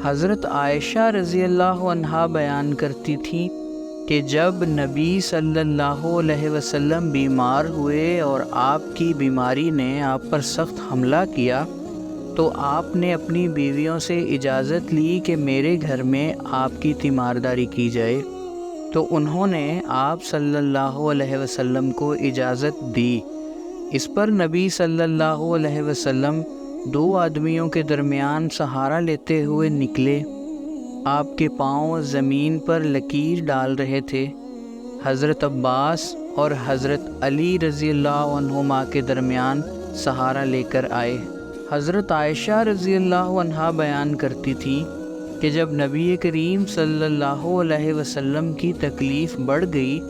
حضرت عائشہ رضی اللہ عنہا بیان کرتی تھیں کہ جب نبی صلی اللہ علیہ وسلم بیمار ہوئے اور آپ کی بیماری نے آپ پر سخت حملہ کیا تو آپ نے اپنی بیویوں سے اجازت لی کہ میرے گھر میں آپ کی تیمارداری کی جائے، تو انہوں نے آپ صلی اللہ علیہ وسلم کو اجازت دی۔ اس پر نبی صلی اللہ علیہ وسلم دو آدمیوں کے درمیان سہارا لیتے ہوئے نکلے۔ آپ کے پاؤں زمین پر لکیر ڈال رہے تھے۔ حضرت عباس اور حضرت علی رضی اللہ عنہما کے درمیان سہارا لے کر آئے۔ حضرت عائشہ رضی اللہ عنہا بیان کرتی تھی کہ جب نبی کریم صلی اللہ علیہ وسلم کی تکلیف بڑھ گئی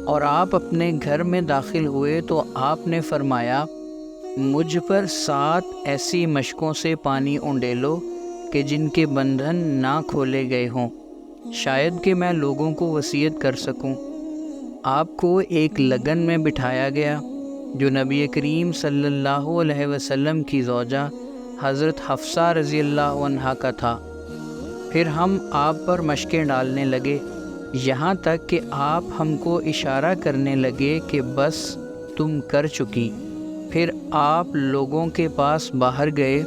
اور آپ اپنے گھر میں داخل ہوئے تو آپ نے فرمایا، مجھ پر 7 ایسی مشکوں سے پانی اونڈیلو کہ جن کے بندھن نہ کھولے گئے ہوں، شاید کہ میں لوگوں کو وصیت کر سکوں۔ آپ کو ایک لگن میں بٹھایا گیا جو نبی کریم صلی اللہ علیہ وسلم کی زوجہ حضرت حفصہ رضی اللہ عنہا کا تھا۔ پھر ہم آپ پر مشقیں ڈالنے لگے، یہاں تک کہ آپ ہم کو اشارہ کرنے لگے کہ بس تم کر چکی۔ پھر آپ لوگوں کے پاس باہر گئے